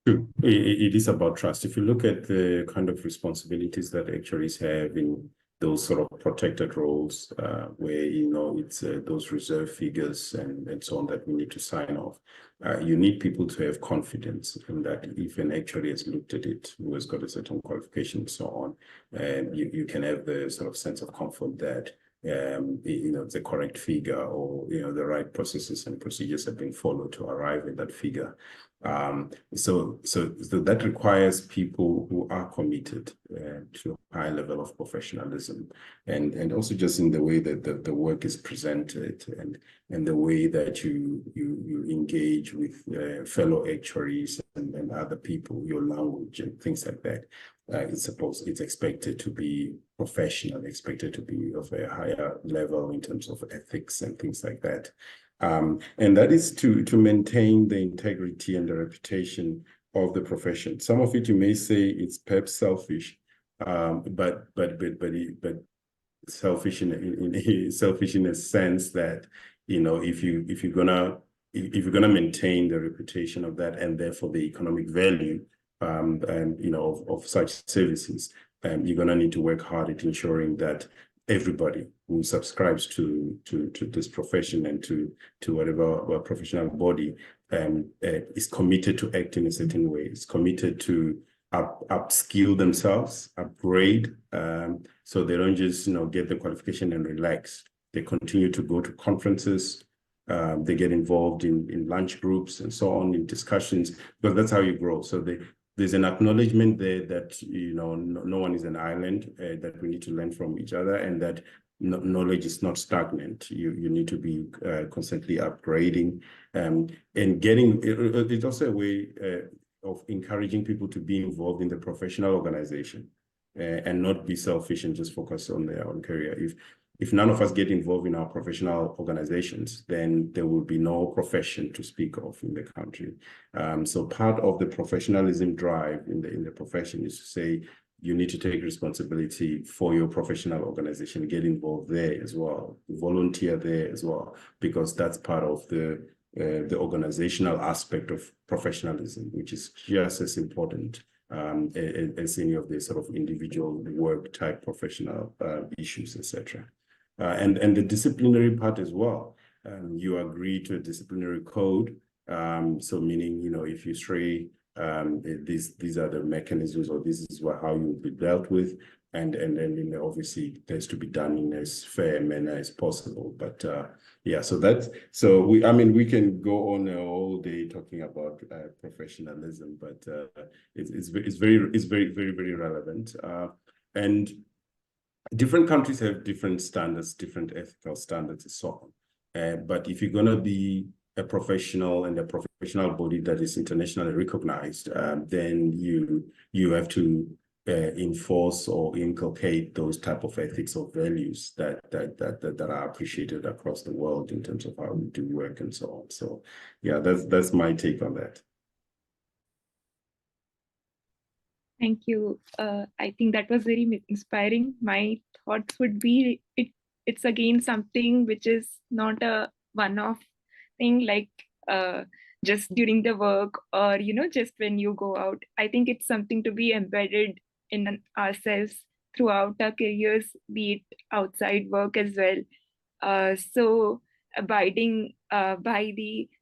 True. It is about trust. If you look at the kind of responsibilities that actuaries have in those sort of protected roles, where, you know, it's those reserve figures and so on that we need to sign off, you need people to have confidence in that if an actuary has looked at it, who has got a certain qualification and so on, you can have the sort of sense of comfort that you know, the correct figure, or, you know, the right processes and procedures have been followed to arrive at that figure. So that requires people who are committed to a high level of professionalism, and also just in the way that the work is presented, and the way that you engage with fellow actuaries and other people, your language and things like that. It's expected to be professional, expected to be of a higher level in terms of ethics and things like that. And that is to maintain the integrity and the reputation of the profession. Some of it you may say it's perhaps selfish, but selfish in a sense that, you know, if you're gonna maintain the reputation of that, and therefore the economic value and, you know, of such services, you're gonna need to work hard at ensuring that everybody who subscribes to this profession and to whatever professional body is committed to act in a certain way, is committed to upskill themselves, upgrade, so they don't just, you know, get the qualification and relax. They continue to go to conferences, they get involved in lunch groups and so on, in discussions, because that's how you grow. So there's an acknowledgement there that, you know, no one is an island, that we need to learn from each other, and that knowledge is not stagnant. You need to be constantly upgrading, and getting. It's also a way of encouraging people to be involved in the professional organization, and not be selfish and just focus on their own career. If none of us get involved in our professional organizations, then there will be no profession to speak of in the country. So part of the professionalism drive in the profession is to say, you need to take responsibility for your professional organization, get involved there as well, volunteer there as well, because that's part of the organizational aspect of professionalism, which is just as important as any of the sort of individual work type professional issues, etc. And the disciplinary part as well. You agree to a disciplinary code. So meaning, you know, if you stray, these are the mechanisms, or this is how you will be dealt with. And then, you know, obviously there's to be done in as fair a manner as possible. But yeah, we can go on all day talking about professionalism, but it's very relevant. And different countries have different standards, different ethical standards, and so on. But if you're going to be a professional and a professional body that is internationally recognized, then you have to enforce or inculcate those type of ethics or values that are appreciated across the world in terms of how we do work and so on. So yeah, that's my take on that. Thank you. I think that was very inspiring. My thoughts would be, it's again something which is not a one-off thing, like just during the work, or, you know, just when you go out. I think it's something to be embedded in ourselves throughout our careers, be it outside work as well. So abiding by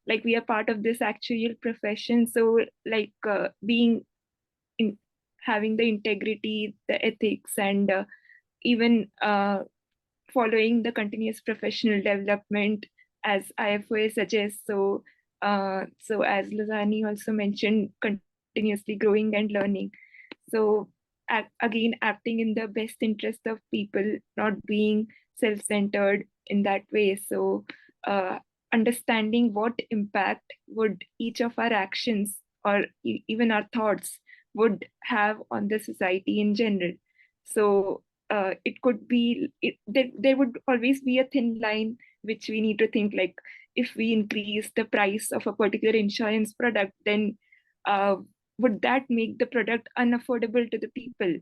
like, we are part of this actuarial profession. So like having the integrity, the ethics, and even following the continuous professional development as IFoA suggests. So as Lusani also mentioned, continuously growing and learning. So again, acting in the best interest of people, not being self-centered in that way. So understanding what impact would each of our actions or even our thoughts would have on the society in general. So it could be, there would always be a thin line which we need to think, like, if we increase the price of a particular insurance product, then would that make the product unaffordable to the people?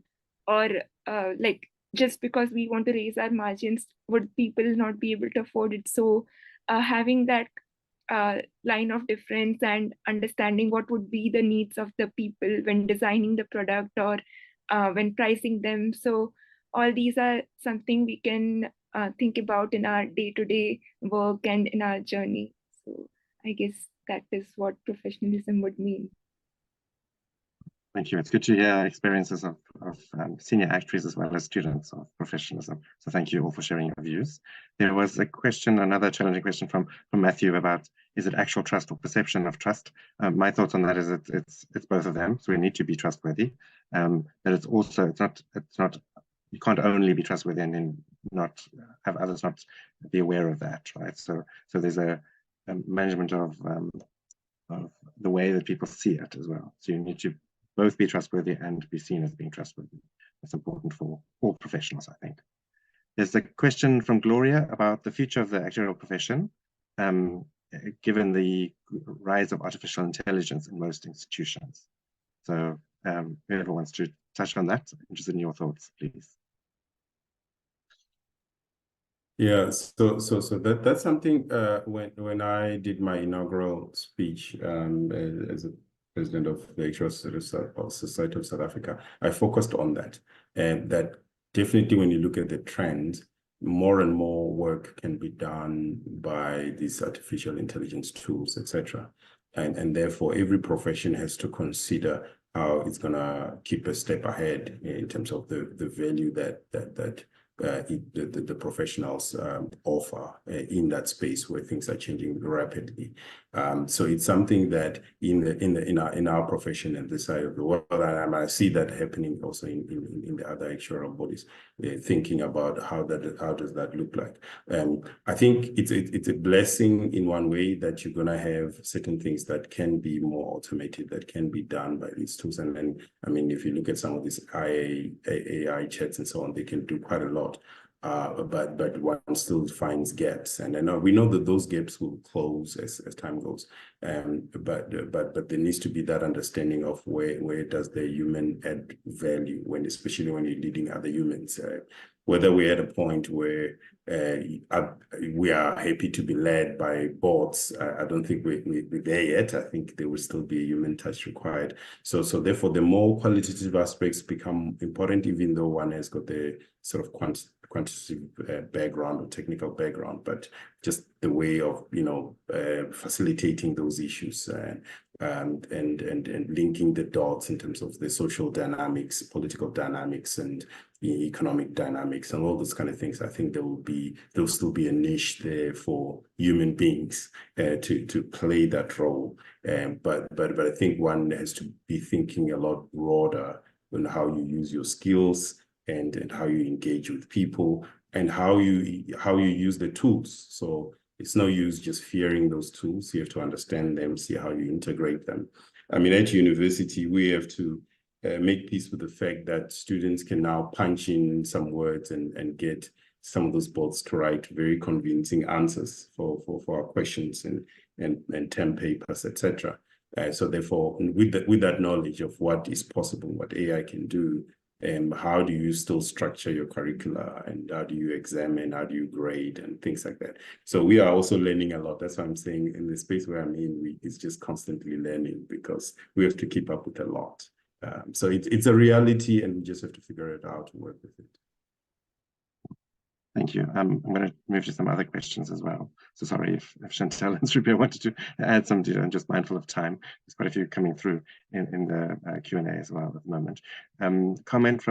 Or like, just because we want to raise our margins, would people not be able to afford it? So having that line of difference and understanding what would be the needs of the people when designing the product or when pricing them. So all these are something we can think about in our day-to-day work and in our journey. So I guess that is what professionalism would mean. Thank you. It's good to hear experiences of senior actuaries as well as students of professionalism. So thank you all for sharing your views. There was a question, another challenging question from Matthew about, is it actual trust or perception of trust? My thoughts on that is it's both of them. So we need to be trustworthy. But it's also, it's not, you can't only be trustworthy and then not have others not be aware of that, right? So there's a management of the way that people see it as well. So you need to both be trustworthy and be seen as being trustworthy. That's important for all professionals, I think. There's a question from Gloria about the future of the actuarial profession, given the rise of artificial intelligence in most institutions. So whoever wants to touch on that, I'm interested in your thoughts, please. Yeah, so that's something when I did my inaugural speech as a president of the Actuarial Society of South Africa, I focused on that, and that definitely when you look at the trends, more and more work can be done by these artificial intelligence tools, etc. And therefore every profession has to consider how it's gonna keep a step ahead in terms of the value that the professionals offer in that space where things are changing rapidly. So it's something that in our profession and this side of the world, and I see that happening also in the other actuarial bodies, thinking about how does that look like. I think it's a blessing in one way that you're gonna have certain things that can be more automated, that can be done by these tools. And then, I mean, if you look at some of these AI chats and so on, they can do quite a lot. But one still finds gaps, and I know we know that those gaps will close as time goes. But there needs to be that understanding of where does the human add value, especially when you're leading other humans. Whether we're at a point where we are happy to be led by bots, I don't think we're there yet. I think there will still be a human touch required. So therefore, the more qualitative aspects become important, even though one has got the sort of quantitative background or technical background, but just the way of facilitating those issues and linking the dots in terms of the social dynamics, political dynamics, and economic dynamics, and all those kind of things. I think there'll still be a niche there for human beings to play that role. But I think one has to be thinking a lot broader on how you use your skills and how you engage with people and how you use the tools. So it's no use just fearing those tools. You have to understand them, see how you integrate them. I mean, at university, we have to make peace with the fact that students can now punch in some words and get some of those bots to write very convincing answers for our questions and term papers, etc. So therefore, with that knowledge of what is possible, what AI can do, how do you still structure your curricula, and how do you examine, how do you grade, and things like that. So we are also learning a lot. That's why I'm saying in the space where I'm in, it's just constantly learning because we have to keep up with a lot. So it's a reality, and we just have to figure it out and work with it. Thank you. I'm going to move to some other questions as well. So sorry if Chantal and Sripriya wanted to add some detail. I'm just mindful of time. There's quite a few coming through in the Q&A as well at the moment. Comment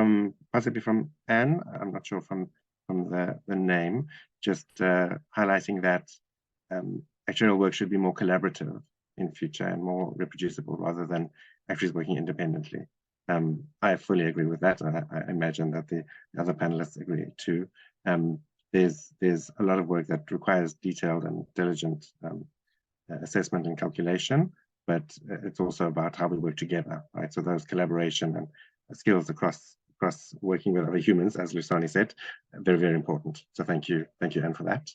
possibly from Anne, I'm not sure from the name, just highlighting that actuarial work should be more collaborative in future and more reproducible rather than actuaries working independently. I fully agree with that. I imagine that the other panelists agree too. there's a lot of work that requires detailed and diligent assessment and calculation, but it's also about how we work together, right? So those collaboration and skills across working with other humans, as Lusani said, very, very important. So thank you, Anne, for that.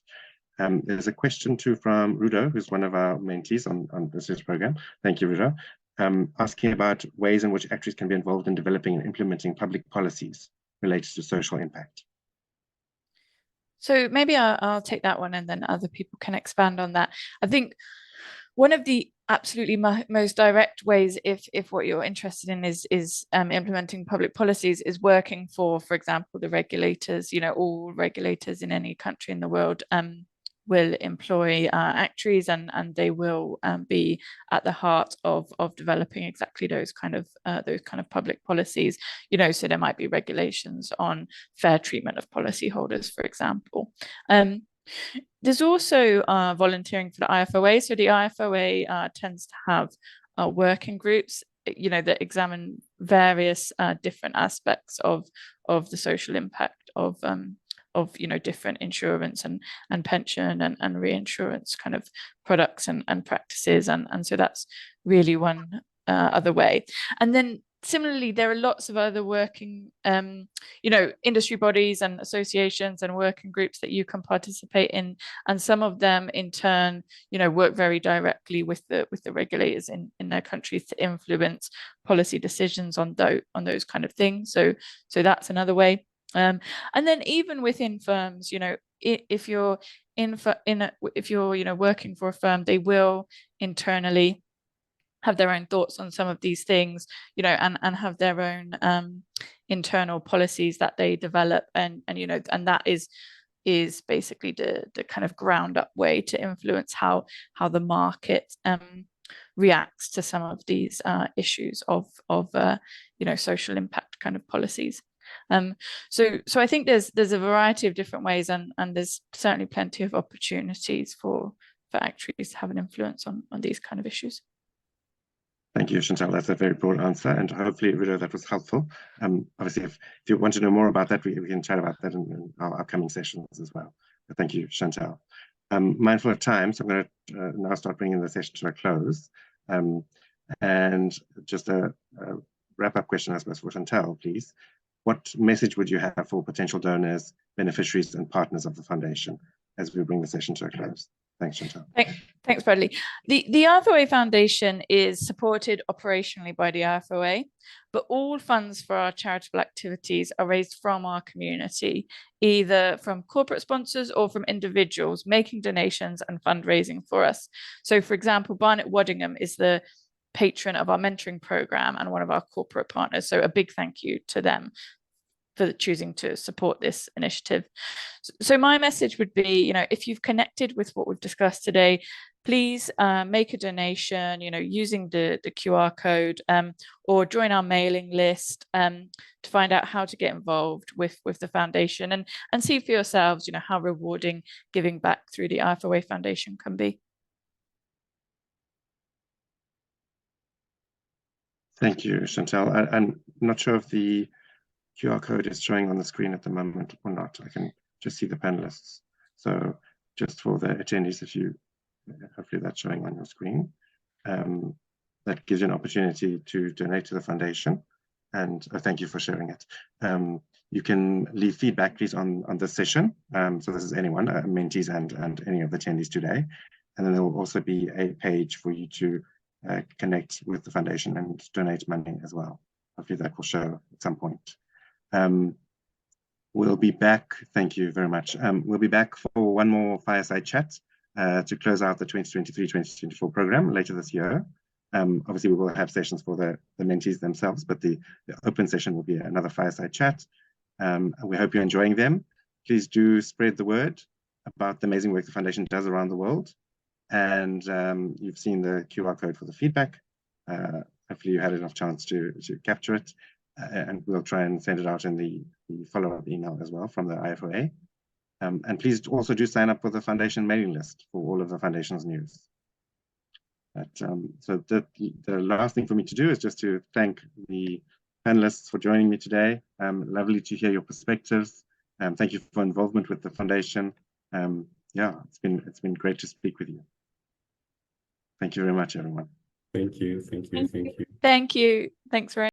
There's a question too from Rudo, who's one of our mentees on this program. Thank you, Rudo. Asking about ways in which actuaries can be involved in developing and implementing public policies related to social impact. So maybe I'll take that one, and then other people can expand on that. I think one of the absolutely most direct ways, if what you're interested in is implementing public policies, is working for example, the regulators. All regulators in any country in the world will employ actuaries, and they will be at the heart of developing exactly those kind of public policies. So there might be regulations on fair treatment of policyholders, for example. There's also volunteering for the IFoA. So the IFoA tends to have working groups, that examine various different aspects of the social impact of different insurance and pension and reinsurance kind of products and practices, and so that's really one other way. And then similarly, there are lots of other working industry bodies and associations and working groups that you can participate in, and some of them in turn work very directly with the regulators in their countries to influence policy decisions on those kind of things. So that's another way. And then even within firms, if you're working for a firm, they will internally have their own thoughts on some of these things, and have their own internal policies that they develop, and that is basically the kind of ground up way to influence how the market reacts to some of these issues of social impact kind of policies. So I think there's a variety of different ways, and there's certainly plenty of opportunities for actuaries to have an influence on these kind of issues. Thank you, Chantal. That's a very broad answer, and hopefully, Rudo, that was helpful. Obviously, if you want to know more about that, we can chat about that in our upcoming sessions as well. But thank you, Chantal. Mindful of time, so I'm going to now start bringing the session to a close. And just a wrap-up question, I suppose, for Chantal, please. What message would you have for potential donors, beneficiaries, and partners of the foundation as we bring the session to a close? Thanks, Chantal. Thanks, Bradley. The IFoA Foundation is supported operationally by the IFoA, but all funds for our charitable activities are raised from our community, either from corporate sponsors or from individuals making donations and fundraising for us. So, for example, Barnett Waddingham is the patron of our mentoring program and one of our corporate partners. So a big thank you to them for choosing to support this initiative. So my message would be, if you've connected with what we've discussed today, please make a donation, using the QR code, or join our mailing list to find out how to get involved with the foundation, and see for yourselves, how rewarding giving back through the IFoA Foundation can be. Thank you, Chantal. I'm not sure if the QR code is showing on the screen at the moment or not. I can just see the panelists. So just for the attendees, if you, hopefully that's showing on your screen. That gives you an opportunity to donate to the foundation. And thank you for sharing it. You can leave feedback, please, on this session. So this is anyone, mentees and any of the attendees today. And then there will also be a page for you to connect with the foundation and donate money as well. Hopefully that will show at some point. We'll be back. Thank you very much. We'll be back for one more fireside chat to close out the 2023-2024 program later this year. Obviously, we will have sessions for the mentees themselves, but the open session will be another fireside chat. We hope you're enjoying them. Please do spread the word about the amazing work the foundation does around the world. And you've seen the QR code for the feedback. Hopefully you had enough chance to capture it. And we'll try and send it out in the follow-up email as well from the IFoA. And please also do sign up for the foundation mailing list for all of the foundation's news. But, so the last thing for me to do is just to thank the panelists for joining me today. Lovely to hear your perspectives. Thank you for involvement with the foundation. Yeah, it's been great to speak with you. Thank you very much, everyone. Thank you. Thank you. Thank you. Thank you. Thanks very